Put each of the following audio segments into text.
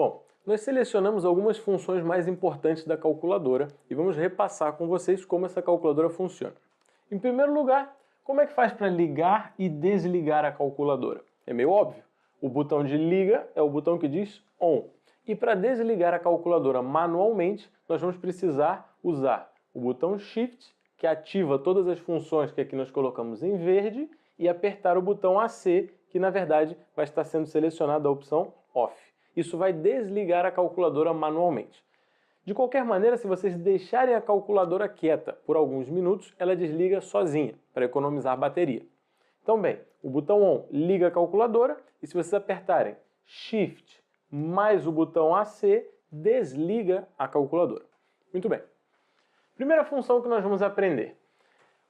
Bom, nós selecionamos algumas funções mais importantes da calculadora e vamos repassar com vocês como essa calculadora funciona. Em primeiro lugar, como é que faz para ligar e desligar a calculadora? É meio óbvio. O botão de liga é o botão que diz ON. E para desligar a calculadora manualmente, nós vamos precisar usar o botão Shift, que ativa todas as funções que aqui nós colocamos em verde, e apertar o botão AC, que na verdade vai estar sendo selecionada a opção Off. Isso vai desligar a calculadora manualmente. De qualquer maneira, se vocês deixarem a calculadora quieta por alguns minutos, ela desliga sozinha, para economizar bateria. Então bem, o botão ON liga a calculadora, e se vocês apertarem Shift mais o botão AC, desliga a calculadora. Muito bem. Primeira função que nós vamos aprender.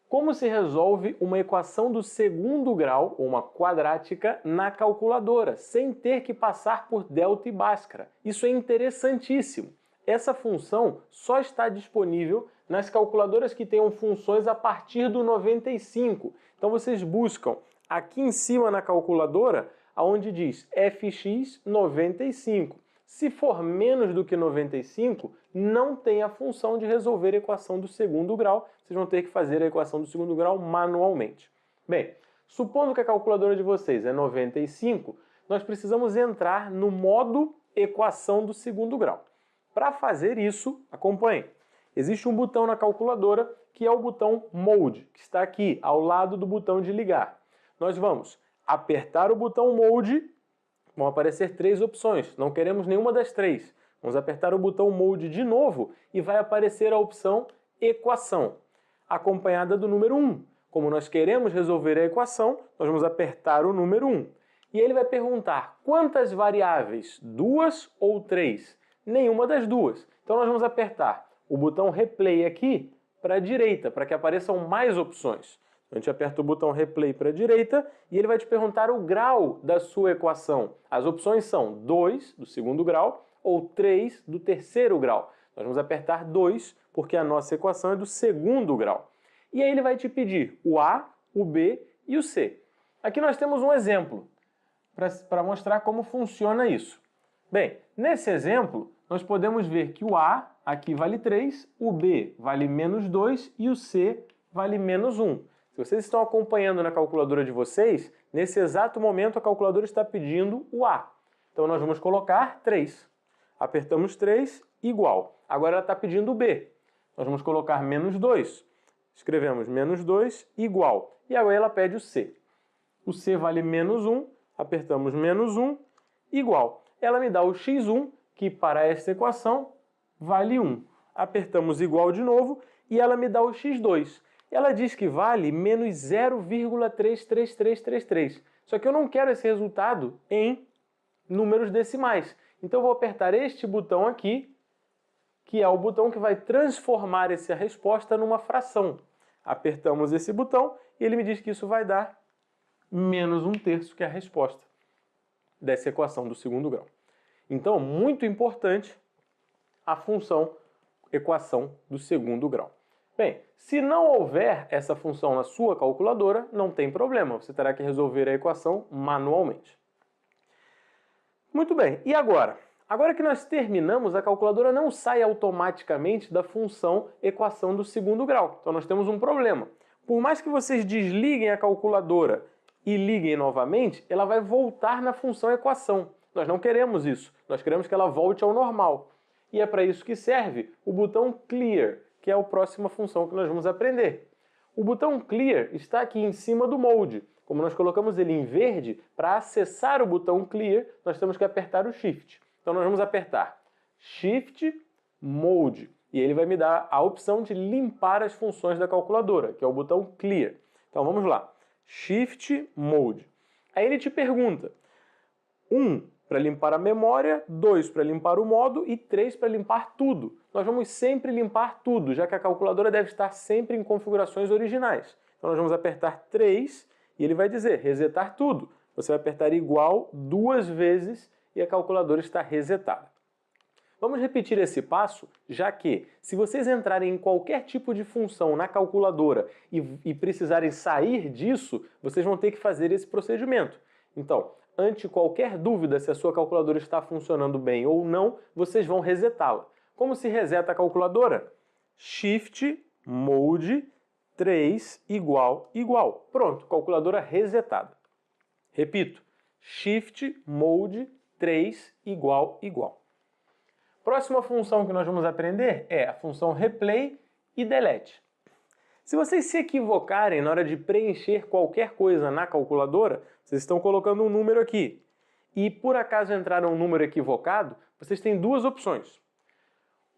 Como se resolve uma equação do segundo grau, ou uma quadrática, na calculadora, sem ter que passar por delta e bhaskara. Isso é interessantíssimo. Essa função só está disponível nas calculadoras que tenham funções a partir do 95. Então vocês buscam aqui em cima na calculadora, onde diz fx 95. Se for menos do que 95, não tem a função de resolver a equação do segundo grau. Vocês vão ter que fazer a equação do segundo grau manualmente. Bem, supondo que a calculadora de vocês é 95, nós precisamos entrar no modo equação do segundo grau. Para fazer isso, acompanhe. Existe um botão na calculadora que é o botão Mode, que está aqui ao lado do botão de ligar. Nós vamos apertar o botão Mode. Vão aparecer três opções, não queremos nenhuma das três. Vamos apertar o botão Mode de novo e vai aparecer a opção Equação, acompanhada do número 1. Como nós queremos resolver a equação, nós vamos apertar o número 1. E ele vai perguntar quantas variáveis, 2 ou 3? Nenhuma das duas. Então nós vamos apertar o botão Replay aqui para a direita, para que apareçam mais opções. A gente aperta o botão Replay para a direita e ele vai te perguntar o grau da sua equação. As opções são 2 do segundo grau ou 3 do terceiro grau. Nós vamos apertar 2 porque a nossa equação é do segundo grau. E aí ele vai te pedir o A, o B e o C. Aqui nós temos um exemplo para mostrar como funciona isso. Bem, nesse exemplo nós podemos ver que o A aqui vale 3, o B vale menos 2 e o C vale menos 1. Se vocês estão acompanhando na calculadora de vocês, nesse exato momento a calculadora está pedindo o A. Então nós vamos colocar 3. Apertamos 3, igual. Agora ela está pedindo o B. Nós vamos colocar menos 2. Escrevemos menos 2, igual. E agora ela pede o C. O C vale menos 1, apertamos menos 1, igual. Ela me dá o x1, que para esta equação vale 1. Apertamos igual de novo e ela me dá o x2. Ela diz que vale menos 0,33333. Só que eu não quero esse resultado em números decimais. Então eu vou apertar este botão aqui, que é o botão que vai transformar essa resposta numa fração. Apertamos esse botão e ele me diz que isso vai dar menos 1/3, que é a resposta dessa equação do segundo grau. Então, muito importante a função equação do segundo grau. Bem, se não houver essa função na sua calculadora, não tem problema, você terá que resolver a equação manualmente. Muito bem, e agora? Agora que nós terminamos, a calculadora não sai automaticamente da função equação do segundo grau. Então nós temos um problema. Por mais que vocês desliguem a calculadora e liguem novamente, ela vai voltar na função equação. Nós não queremos isso, nós queremos que ela volte ao normal. E é para isso que serve o botão Clear, que é a próxima função que nós vamos aprender. O botão Clear está aqui em cima do Mode. Como nós colocamos ele em verde, para acessar o botão Clear, nós temos que apertar o Shift. Então nós vamos apertar Shift Mode. E ele vai me dar a opção de limpar as funções da calculadora, que é o botão Clear. Então vamos lá. Shift Mode. Aí ele te pergunta 1 para limpar a memória, 2 para limpar o modo e 3 para limpar tudo. Nós vamos sempre limpar tudo, já que a calculadora deve estar sempre em configurações originais. Então nós vamos apertar 3 e ele vai dizer resetar tudo. Você vai apertar igual 2 vezes e a calculadora está resetada. Vamos repetir esse passo, já que se vocês entrarem em qualquer tipo de função na calculadora e precisarem sair disso, vocês vão ter que fazer esse procedimento. Então, ante qualquer dúvida se a sua calculadora está funcionando bem ou não, vocês vão resetá-la. Como se reseta a calculadora? Shift Mode 3 igual. Pronto, calculadora resetada. Repito, Shift Mode 3 igual. Próxima função que nós vamos aprender é a função Replay e Delete. Se vocês se equivocarem na hora de preencher qualquer coisa na calculadora, vocês estão colocando um número aqui, e por acaso entrar um número equivocado, vocês têm duas opções.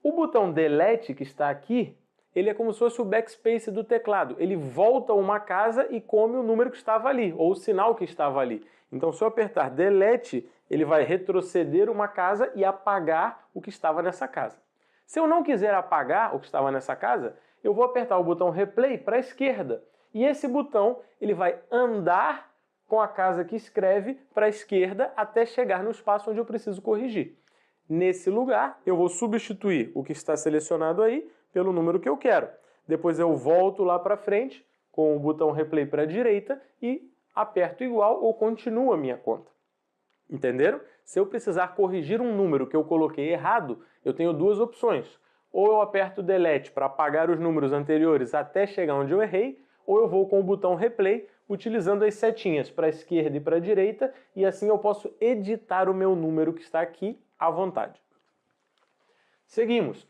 O botão Delete que está aqui, ele é como se fosse o backspace do teclado. Ele volta uma casa e come o número que estava ali, ou o sinal que estava ali. Então, se eu apertar Delete, ele vai retroceder uma casa e apagar o que estava nessa casa. Se eu não quiser apagar o que estava nessa casa, eu vou apertar o botão Replay para a esquerda. E esse botão ele vai andar com a casa que escreve para a esquerda até chegar no espaço onde eu preciso corrigir. Nesse lugar, eu vou substituir o que está selecionado aí pelo número que eu quero. Depois eu volto lá para frente com o botão Replay para a direita e aperto igual ou continuo a minha conta. Entenderam? Se eu precisar corrigir um número que eu coloquei errado, eu tenho duas opções. Ou eu aperto Delete para apagar os números anteriores até chegar onde eu errei, ou eu vou com o botão Replay utilizando as setinhas para a esquerda e para a direita, e assim eu posso editar o meu número que está aqui à vontade. Seguimos.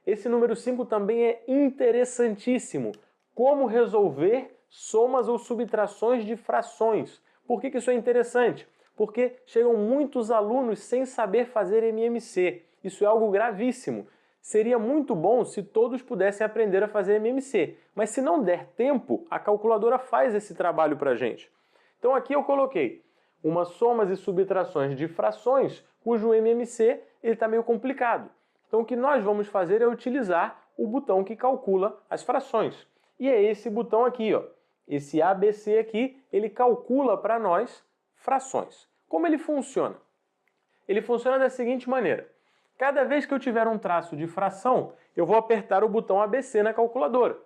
Esse número 5 também é interessantíssimo. Como resolver somas ou subtrações de frações. Por que isso é interessante? Porque chegam muitos alunos sem saber fazer MMC. Isso é algo gravíssimo. Seria muito bom se todos pudessem aprender a fazer MMC, mas se não der tempo, a calculadora faz esse trabalho para a gente. Então aqui eu coloquei uma somas e subtrações de frações, cujo MMC está meio complicado. Então o que nós vamos fazer é utilizar o botão que calcula as frações. E é esse botão aqui, ó. Esse ABC aqui, ele calcula para nós frações. Como ele funciona? Ele funciona da seguinte maneira. Cada vez que eu tiver um traço de fração, eu vou apertar o botão ABC na calculadora.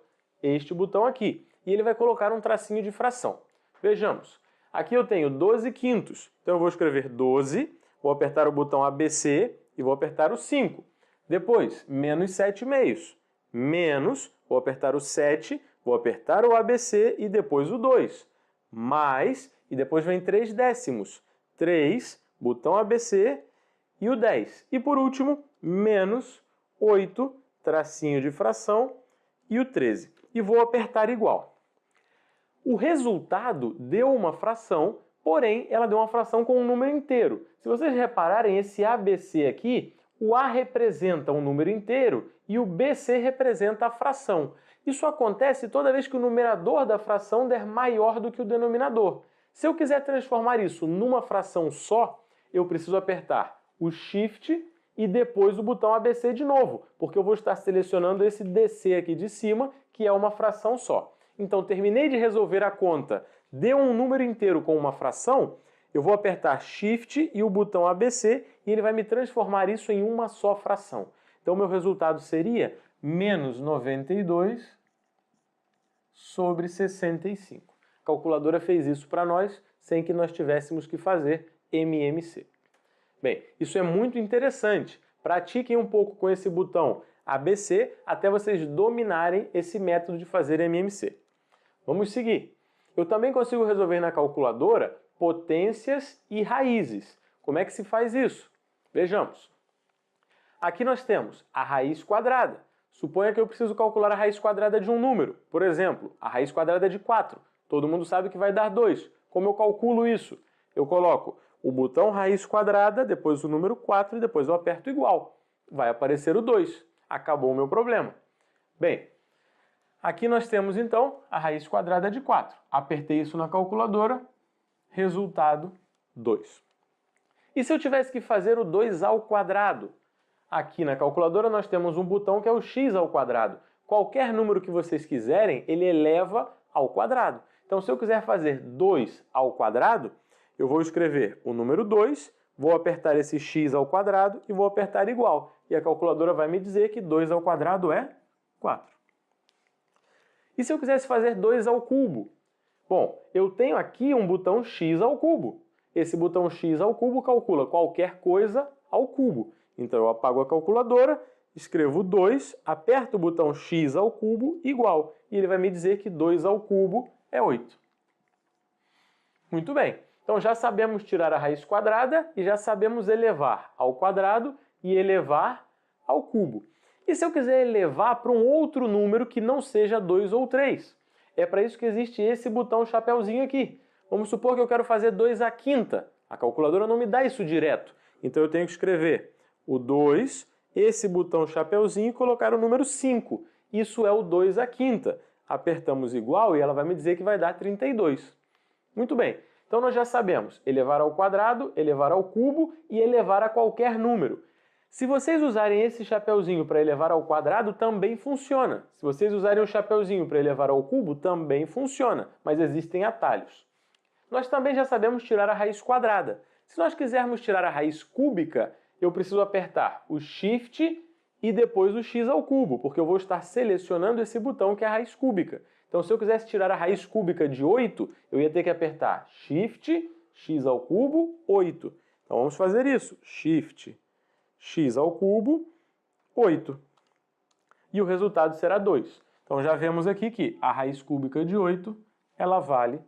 Este botão aqui. E ele vai colocar um tracinho de fração. Vejamos. Aqui eu tenho 12 quintos. Então eu vou escrever 12, vou apertar o botão ABC e vou apertar o 5. Depois, menos 7 meios. Menos, vou apertar o 7, vou apertar o ABC e depois o 2. Mais, e depois vem 3 décimos. 3, botão ABC e o 10. E por último, menos 8, tracinho de fração e o 13. E vou apertar igual. O resultado deu uma fração, porém ela deu uma fração com um número inteiro. Se vocês repararem, esse ABC aqui, o A representa um número inteiro e o BC representa a fração. Isso acontece toda vez que o numerador da fração der maior do que o denominador. Se eu quiser transformar isso numa fração só, eu preciso apertar o Shift e depois o botão ABC de novo, porque eu vou estar selecionando esse DC aqui de cima, que é uma fração só. Então, terminei de resolver a conta, deu um número inteiro com uma fração, eu vou apertar Shift e o botão ABC e ele vai me transformar isso em uma só fração. Então, meu resultado seria menos 92 sobre 65. A calculadora fez isso para nós, sem que nós tivéssemos que fazer MMC. Bem, isso é muito interessante. Pratiquem um pouco com esse botão ABC até vocês dominarem esse método de fazer MMC. Vamos seguir. Eu também consigo resolver na calculadora potências e raízes. Como é que se faz isso? Vejamos. Aqui nós temos a raiz quadrada. Suponha que eu preciso calcular a raiz quadrada de um número. Por exemplo, a raiz quadrada de 4. Todo mundo sabe que vai dar 2. Como eu calculo isso? Eu coloco o botão raiz quadrada, depois o número 4 e depois eu aperto igual. Vai aparecer o 2. Acabou o meu problema. Bem, aqui nós temos então a raiz quadrada de 4. Apertei isso na calculadora, resultado 2. E se eu tivesse que fazer o 2 ao quadrado? Aqui na calculadora nós temos um botão que é o x ao quadrado. Qualquer número que vocês quiserem, ele eleva ao quadrado. Então, se eu quiser fazer 2 ao quadrado, eu vou escrever o número 2, vou apertar esse x ao quadrado e vou apertar igual. E a calculadora vai me dizer que 2 ao quadrado é 4. E se eu quisesse fazer 2 ao cubo? Bom, eu tenho aqui um botão x ao cubo. Esse botão x ao cubo calcula qualquer coisa ao cubo. Então eu apago a calculadora, escrevo 2, aperto o botão x ao cubo igual. E ele vai me dizer que 2 ao cubo é 8. Muito bem. Então já sabemos tirar a raiz quadrada e já sabemos elevar ao quadrado e elevar ao cubo. E se eu quiser elevar para um outro número que não seja 2 ou 3? É para isso que existe esse botão chapeuzinho aqui. Vamos supor que eu quero fazer 2 à quinta. A calculadora não me dá isso direto. Então eu tenho que escrever o 2, esse botão chapeuzinho e colocar o número 5. Isso é o 2 à quinta. Apertamos igual e ela vai me dizer que vai dar 32. Muito bem. Então nós já sabemos elevar ao quadrado, elevar ao cubo e elevar a qualquer número. Se vocês usarem esse chapeuzinho para elevar ao quadrado, também funciona. Se vocês usarem o chapeuzinho para elevar ao cubo, também funciona, mas existem atalhos. Nós também já sabemos tirar a raiz quadrada. Se nós quisermos tirar a raiz cúbica, eu preciso apertar o Shift e depois o x ao cubo, porque eu vou estar selecionando esse botão que é a raiz cúbica. Então, se eu quisesse tirar a raiz cúbica de 8, eu ia ter que apertar Shift, x ao cubo, 8. Então, vamos fazer isso. Shift, x ao cubo, 8. E o resultado será 2. Então, já vemos aqui que a raiz cúbica de 8, ela vale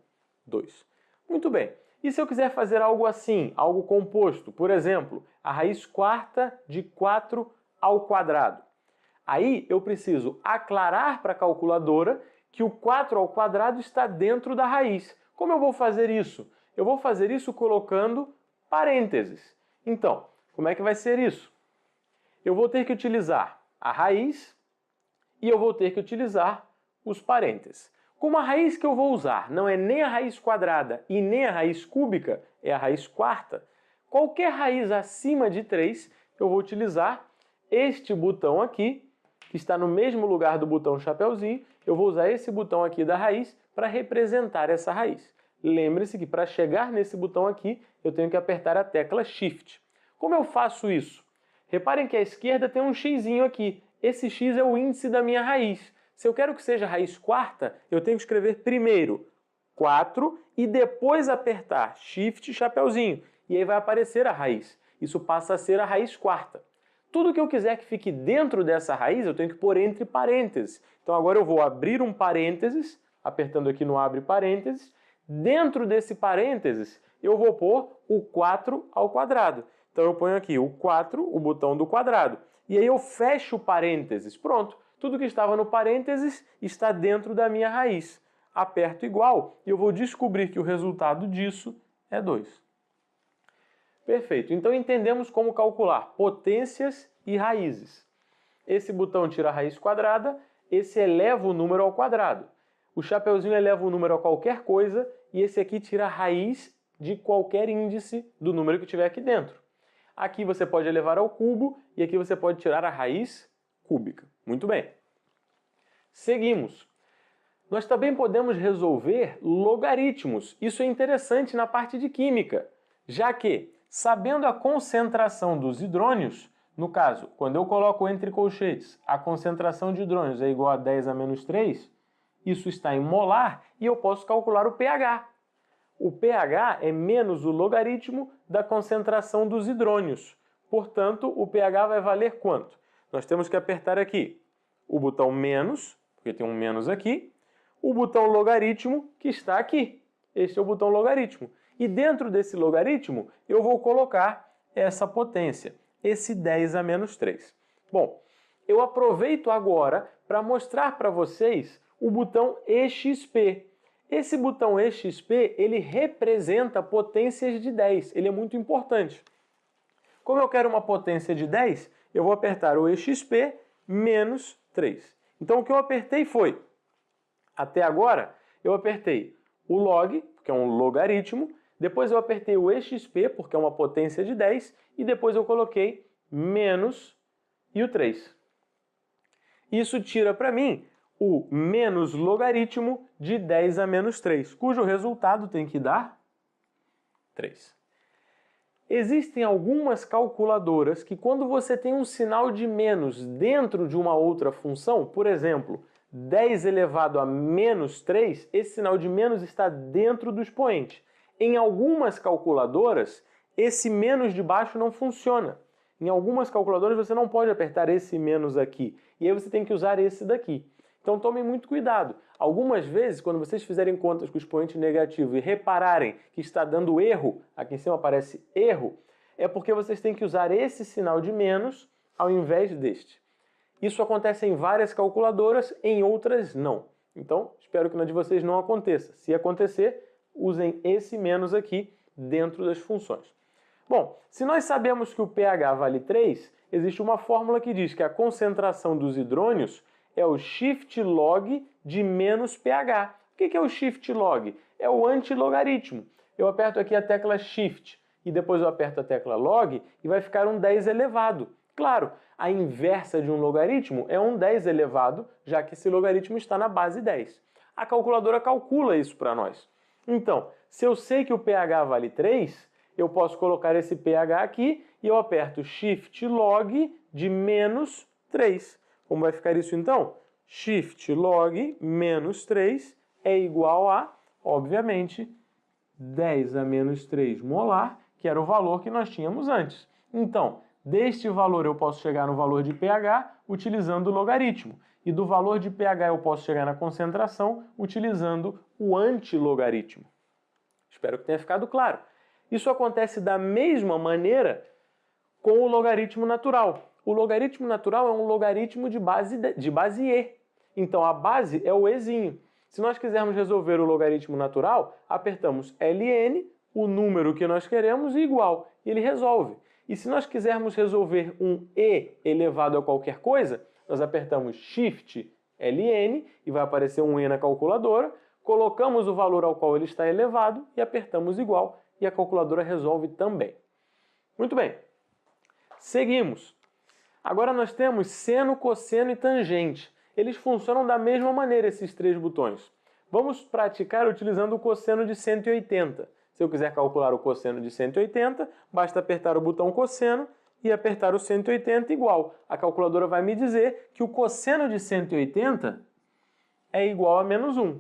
2. Muito bem. E se eu quiser fazer algo assim, algo composto? Por exemplo, a raiz quarta de 4 ao quadrado. Aí, eu preciso aclarar para a calculadora que o 4 ao quadrado está dentro da raiz. Como eu vou fazer isso? Eu vou fazer isso colocando parênteses. Então, como é que vai ser isso? Eu vou ter que utilizar a raiz e eu vou ter que utilizar os parênteses. Como a raiz que eu vou usar não é nem a raiz quadrada e nem a raiz cúbica, é a raiz quarta, qualquer raiz acima de 3, eu vou utilizar este botão aqui, que está no mesmo lugar do botão chapeuzinho, eu vou usar esse botão aqui da raiz para representar essa raiz. Lembre-se que para chegar nesse botão aqui, eu tenho que apertar a tecla Shift. Como eu faço isso? Reparem que à esquerda tem um xizinho aqui. Esse x é o índice da minha raiz. Se eu quero que seja raiz quarta, eu tenho que escrever primeiro 4 e depois apertar Shift chapeuzinho. E aí vai aparecer a raiz. Isso passa a ser a raiz quarta. Tudo que eu quiser que fique dentro dessa raiz, eu tenho que pôr entre parênteses. Então agora eu vou abrir um parênteses, apertando aqui no abre parênteses. Dentro desse parênteses, eu vou pôr o 4 ao quadrado. Então eu ponho aqui o 4, o botão do quadrado. E aí eu fecho o parênteses. Pronto, tudo que estava no parênteses está dentro da minha raiz. Aperto igual e eu vou descobrir que o resultado disso é 2. Perfeito. Então entendemos como calcular potências e raízes. Esse botão tira a raiz quadrada, esse eleva o número ao quadrado. O chapeuzinho eleva o número a qualquer coisa e esse aqui tira a raiz de qualquer índice do número que tiver aqui dentro. Aqui você pode elevar ao cubo e aqui você pode tirar a raiz cúbica. Muito bem. Seguimos. Nós também podemos resolver logaritmos. Isso é interessante na parte de química, já que, sabendo a concentração dos hidrônios, no caso, quando eu coloco entre colchetes a concentração de hidrônios é igual a 10 a menos 3, isso está em molar e eu posso calcular o pH. O pH é menos o logaritmo da concentração dos hidrônios. Portanto, o pH vai valer quanto? Nós temos que apertar aqui o botão menos, porque tem um menos aqui, o botão logaritmo que está aqui. Este é o botão logaritmo. E dentro desse logaritmo, eu vou colocar essa potência, esse 10 a menos 3. Bom, eu aproveito agora para mostrar para vocês o botão EXP. Esse botão EXP, ele representa potências de 10. Ele é muito importante. Como eu quero uma potência de 10, eu vou apertar o EXP menos 3. Então, o que eu apertei foi, até agora, eu apertei o log, que é um logaritmo, depois eu apertei o EXP, porque é uma potência de 10, e depois eu coloquei menos e o 3. Isso tira para mim o menos logaritmo de 10 a menos 3, cujo resultado tem que dar 3. Existem algumas calculadoras que quando você tem um sinal de menos dentro de uma outra função, por exemplo, 10 elevado a menos 3, esse sinal de menos está dentro do expoente. Em algumas calculadoras, esse menos de baixo não funciona. Em algumas calculadoras você não pode apertar esse menos aqui, e aí você tem que usar esse daqui. Então tomem muito cuidado. Algumas vezes, quando vocês fizerem contas com o expoente negativo e repararem que está dando erro, aqui em cima aparece erro, é porque vocês têm que usar esse sinal de menos ao invés deste. Isso acontece em várias calculadoras, em outras não. Então, espero que na de vocês não aconteça. Se acontecer, usem esse menos aqui dentro das funções. Bom, se nós sabemos que o pH vale 3, existe uma fórmula que diz que a concentração dos hidrônios é o shift log de menos pH. O que é o shift log? É o antilogaritmo. Eu aperto aqui a tecla shift e depois eu aperto a tecla log e vai ficar um 10 elevado. Claro, a inversa de um logaritmo é um 10 elevado, já que esse logaritmo está na base 10. A calculadora calcula isso para nós. Então, se eu sei que o pH vale 3, eu posso colocar esse pH aqui e eu aperto shift log de menos 3. Como vai ficar isso então? Shift log menos 3 é igual a, obviamente, 10 a menos 3 molar, que era o valor que nós tínhamos antes. Então, deste valor eu posso chegar no valor de pH utilizando o logaritmo. E do valor de pH eu posso chegar na concentração utilizando o antilogaritmo. Espero que tenha ficado claro. Isso acontece da mesma maneira com o logaritmo natural. O logaritmo natural é um logaritmo de base E. Então a base é o Ezinho. Se nós quisermos resolver o logaritmo natural, apertamos ln, o número que nós queremos, e igual. E ele resolve. E se nós quisermos resolver um E elevado a qualquer coisa, nós apertamos Shift ln e vai aparecer um E na calculadora, colocamos o valor ao qual ele está elevado e apertamos igual e a calculadora resolve também. Muito bem. Seguimos. Agora nós temos seno, cosseno e tangente. Eles funcionam da mesma maneira, esses três botões. Vamos praticar utilizando o cosseno de 180. Se eu quiser calcular o cosseno de 180, basta apertar o botão cosseno e apertar o 180 igual. A calculadora vai me dizer que o cosseno de 180 é igual a menos 1.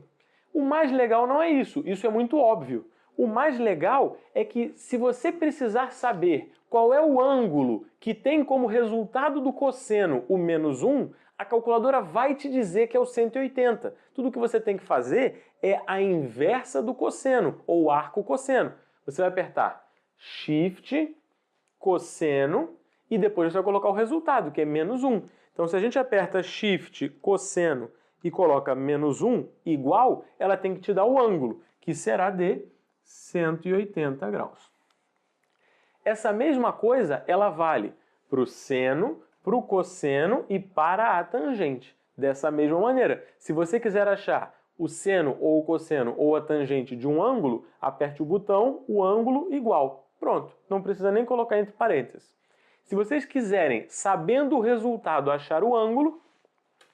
O mais legal não é isso, isso é muito óbvio. O mais legal é que se você precisar saber qual é o ângulo que tem como resultado do cosseno o menos 1, a calculadora vai te dizer que é o 180. Tudo que você tem que fazer é a inversa do cosseno, ou arco cosseno. Você vai apertar Shift, cosseno, e depois você vai colocar o resultado, que é menos 1. Então, se a gente aperta Shift, cosseno, e coloca menos 1 igual, ela tem que te dar o ângulo, que será de 180 graus. Essa mesma coisa, ela vale para o seno, para o cosseno e para a tangente. Dessa mesma maneira, se você quiser achar o seno ou o cosseno ou a tangente de um ângulo, aperte o botão, o ângulo igual. Pronto, não precisa nem colocar entre parênteses. Se vocês quiserem, sabendo o resultado, achar o ângulo,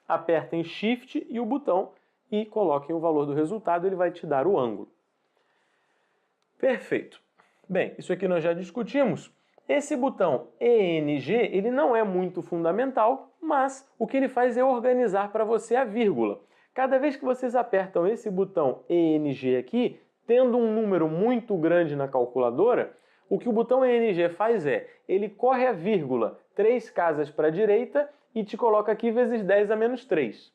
apertem Shift e o botão e coloquem o valor do resultado, ele vai te dar o ângulo. Perfeito. Bem, isso aqui nós já discutimos. Esse botão ENG, ele não é muito fundamental, mas o que ele faz é organizar para você a vírgula. Cada vez que vocês apertam esse botão ENG aqui, tendo um número muito grande na calculadora, o que o botão ENG faz é, ele corre a vírgula 3 casas para a direita e te coloca aqui vezes 10 a menos 3.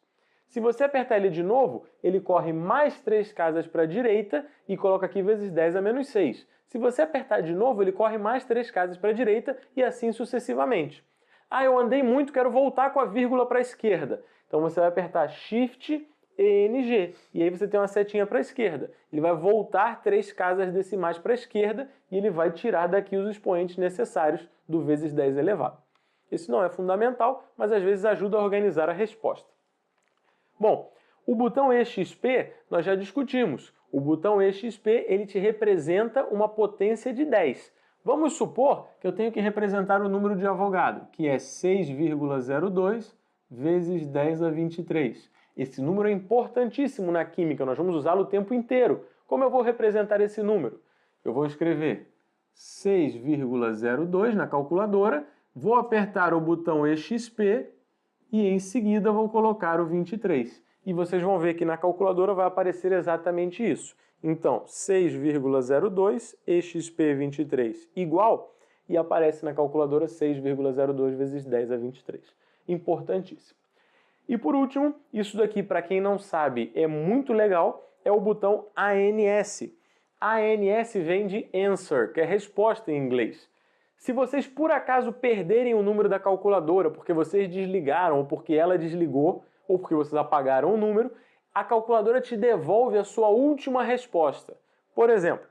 Se você apertar ele de novo, ele corre mais 3 casas para a direita e coloca aqui vezes 10 a menos 6. Se você apertar de novo, ele corre mais 3 casas para a direita e assim sucessivamente. Ah, eu andei muito, quero voltar com a vírgula para a esquerda. Então você vai apertar Shift ENG e aí você tem uma setinha para a esquerda. Ele vai voltar 3 casas decimais para a esquerda e ele vai tirar daqui os expoentes necessários do vezes 10 elevado. Isso não é fundamental, mas às vezes ajuda a organizar a resposta. Bom, o botão EXP nós já discutimos. O botão EXP ele te representa uma potência de 10. Vamos supor que eu tenho que representar o número de Avogadro, que é 6,02 vezes 10 a 23. Esse número é importantíssimo na química, nós vamos usá-lo o tempo inteiro. Como eu vou representar esse número? Eu vou escrever 6,02 na calculadora, vou apertar o botão EXP e em seguida vou colocar o 23. E vocês vão ver que na calculadora vai aparecer exatamente isso. Então, 6,02 exp23 igual, e aparece na calculadora 6,02 vezes 10 a 23. Importantíssimo. E por último, isso daqui, para quem não sabe, é muito legal, é o botão ANS. ANS vem de answer, que é resposta em inglês. Se vocês por acaso perderem o número da calculadora porque vocês desligaram, ou porque ela desligou, ou porque vocês apagaram o número, a calculadora te devolve a sua última resposta. Por exemplo,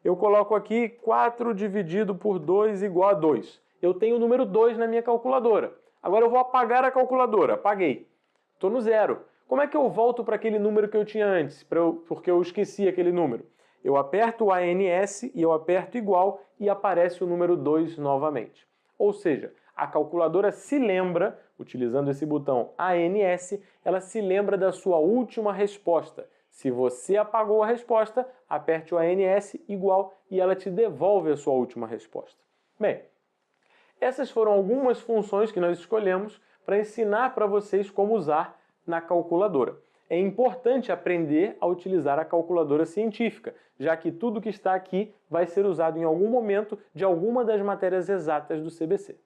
eu coloco aqui 4 dividido por 2 igual a 2. Eu tenho o número 2 na minha calculadora. Agora eu vou apagar a calculadora. Apaguei. Estou no zero. Como é que eu volto para aquele número que eu tinha antes? Porque eu esqueci aquele número. Eu aperto o ANS e eu aperto igual e aparece o número 2 novamente. Ou seja, a calculadora se lembra, utilizando esse botão ANS, ela se lembra da sua última resposta. Se você apagou a resposta, aperte o ANS igual e ela te devolve a sua última resposta. Bem, essas foram algumas funções que nós escolhemos para ensinar para vocês como usar na calculadora. É importante aprender a utilizar a calculadora científica, já que tudo que está aqui vai ser usado em algum momento de alguma das matérias exatas do CBC.